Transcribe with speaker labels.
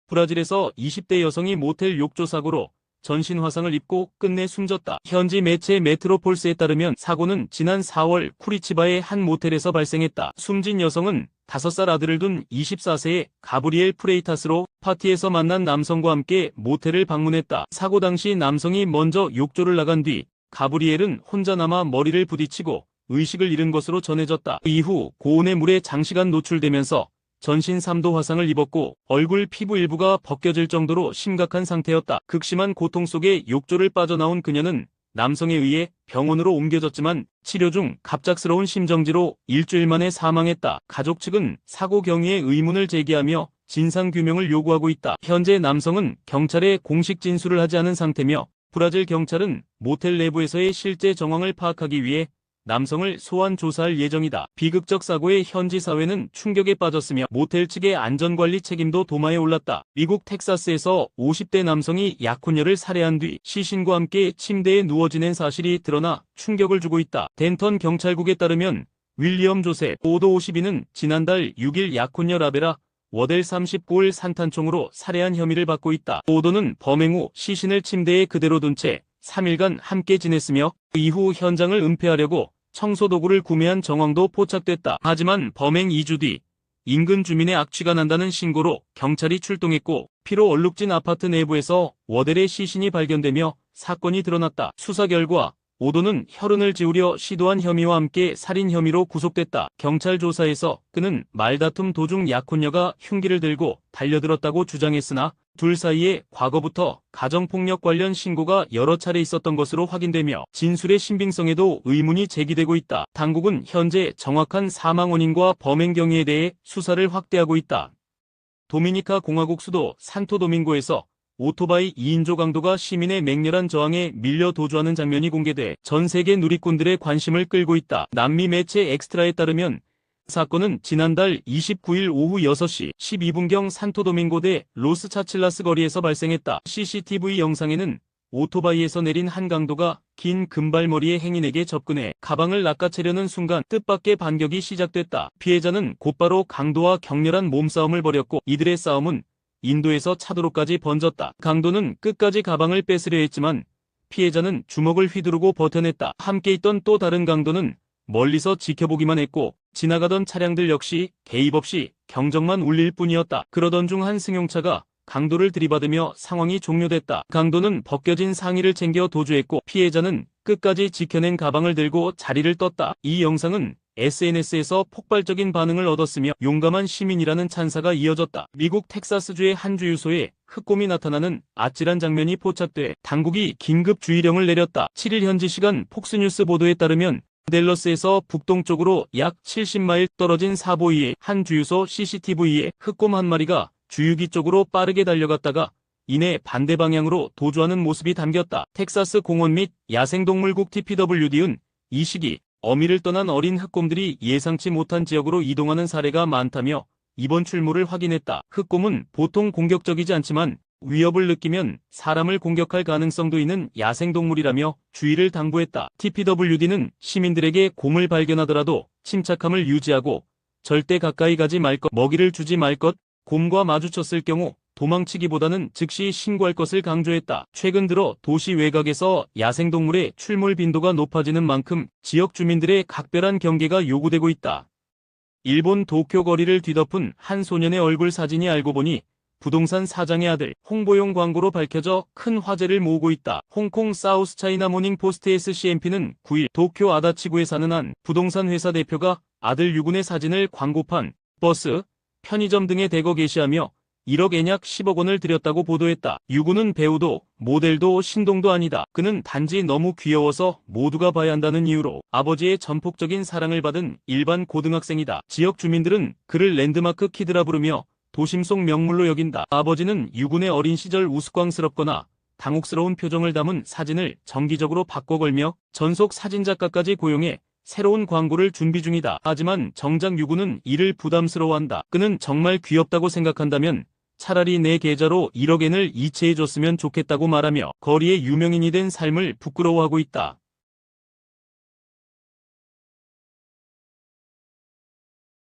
Speaker 1: 브라질에서 20대 여성이 모텔 욕조 사고로 전신 화상을 입고 끝내 숨졌다. 현지 매체 메트로폴스에 따르면 사고는 지난 4월 쿠리치바의 한 모텔에서 발생했다. 숨진 여성은 5살 아들을 둔 24세의 가브리엘 프레이타스로 파티에서 만난 남성과 함께 모텔을 방문했다. 사고 당시 남성이 먼저 욕조를 나간 뒤 가브리엘은 혼자 남아 머리를 부딪히고 의식을 잃은 것으로 전해졌다. 이후 고온의 물에 장시간 노출되면서 전신 3도 화상을 입었고 얼굴 피부 일부가 벗겨질 정도로 심각한 상태였다. 극심한 고통 속에 욕조를 빠져나온 그녀는 남성에 의해 병원으로 옮겨졌지만 치료 중 갑작스러운 심정지로 일주일 만에 사망했다. 가족 측은 사고 경위에 의문을 제기하며 진상규명을 요구하고 있다. 현재 남성은 경찰에 공식 진술을 하지 않은 상태며 브라질 경찰은 모텔 내부에서의 실제 정황을 파악하기 위해 남성을 소환 조사할 예정이다. 비극적 사고에 현지 사회는 충격에 빠졌으며 모텔 측의 안전관리 책임도 도마에 올랐다. 미국 텍사스에서 50대 남성이 약혼녀를 살해한 뒤 시신과 함께 침대에 누워 지낸 사실이 드러나 충격을 주고 있다. 덴턴 경찰국에 따르면 윌리엄 조셉 오도 52는 지난달 6일 약혼녀 라베라 워델 39을 산탄총으로 살해한 혐의를 받고 있다. 오도는 범행 후 시신을 침대에 그대로 둔 채 3일간 함께 지냈으며 이후 현장을 은폐하려고 청소도구를 구매한 정황도 포착됐다. 하지만 범행 2주 뒤 인근 주민의 악취가 난다는 신고로 경찰이 출동했고 피로 얼룩진 아파트 내부에서 워델의 시신이 발견되며 사건이 드러났다. 수사 결과 오도는 혈흔을 지우려 시도한 혐의와 함께 살인 혐의로 구속됐다. 경찰 조사에서 그는 말다툼 도중 약혼녀가 흉기를 들고 달려들었다고 주장했으나 둘 사이에 과거부터 가정폭력 관련 신고가 여러 차례 있었던 것으로 확인되며 진술의 신빙성에도 의문이 제기되고 있다. 당국은 현재 정확한 사망 원인과 범행 경위에 대해 수사를 확대하고 있다. 도미니카 공화국 수도 산토도밍고에서 오토바이 2인조 강도가 시민의 맹렬한 저항에 밀려 도주하는 장면이 공개돼 전 세계 누리꾼들의 관심을 끌고 있다. 남미 매체 엑스트라에 따르면 사건은 지난달 29일 오후 6시 12분경 산토도밍고대 로스차칠라스 거리에서 발생했다. CCTV 영상에는 오토바이에서 내린 한 강도가 긴 금발머리의 행인에게 접근해 가방을 낚아채려는 순간 뜻밖의 반격이 시작됐다. 피해자는 곧바로 강도와 격렬한 몸싸움을 벌였고 이들의 싸움은 인도에서 차도로까지 번졌다. 강도는 끝까지 가방을 뺏으려 했지만 피해자는 주먹을 휘두르고 버텨냈다. 함께 있던 또 다른 강도는 멀리서 지켜보기만 했고 지나가던 차량들 역시 개입 없이 경적만 울릴 뿐이었다. 그러던 중 한 승용차가 강도를 들이받으며 상황이 종료됐다. 강도는 벗겨진 상의를 챙겨 도주했고 피해자는 끝까지 지켜낸 가방을 들고 자리를 떴다. 이 영상은 SNS에서 폭발적인 반응을 얻었으며 용감한 시민이라는 찬사가 이어졌다. 미국 텍사스주의 한 주유소에 흑곰이 나타나는 아찔한 장면이 포착돼 당국이 긴급 주의령을 내렸다. 7일 현지 시간 폭스뉴스 보도에 따르면 댈러스에서 북동쪽으로 약 70마일 떨어진 사보이의 한 주유소 CCTV에 흑곰 한 마리가 주유기 쪽으로 빠르게 달려갔다가 이내 반대 방향으로 도주하는 모습이 담겼다. 텍사스 공원 및 야생동물국 TPWD는 이 시기 어미를 떠난 어린 흑곰들이 예상치 못한 지역으로 이동하는 사례가 많다며 이번 출몰을 확인했다. 흑곰은 보통 공격적이지 않지만 위협을 느끼면 사람을 공격할 가능성도 있는 야생동물이라며 주의를 당부했다. TPWD는 시민들에게 곰을 발견하더라도 침착함을 유지하고 절대 가까이 가지 말 것, 먹이를 주지 말 것, 곰과 마주쳤을 경우 도망치기보다는 즉시 신고할 것을 강조했다. 최근 들어 도시 외곽에서 야생동물의 출몰 빈도가 높아지는 만큼 지역 주민들의 각별한 경계가 요구되고 있다. 일본 도쿄 거리를 뒤덮은 한 소년의 얼굴 사진이 알고 보니 부동산 사장의 아들, 홍보용 광고로 밝혀져 큰 화제를 모으고 있다. 홍콩 사우스 차이나 모닝 포스트 SCMP는 9일 도쿄 아다치구에 사는 한 부동산 회사 대표가 아들 유군의 사진을 광고판, 버스, 편의점 등에 대거 게시하며 1억 엔약 10억 원을 들였다고 보도했다. 유군은 배우도 모델도 신동도 아니다. 그는 단지 너무 귀여워서 모두가 봐야 한다는 이유로 아버지의 전폭적인 사랑을 받은 일반 고등학생이다. 지역 주민들은 그를 랜드마크 키드라 부르며 도심 속 명물로 여긴다. 아버지는 유군의 어린 시절 우스꽝스럽거나 당혹스러운 표정을 담은 사진을 정기적으로 바꿔 걸며 전속 사진작가까지 고용해 새로운 광고를 준비 중이다. 하지만 정작 유군은 이를 부담스러워한다. 그는 정말 귀엽다고 생각한다면 차라리 내 계좌로 1억 엔을 이체해줬으면 좋겠다고 말하며 거리의 유명인이 된 삶을 부끄러워하고 있다.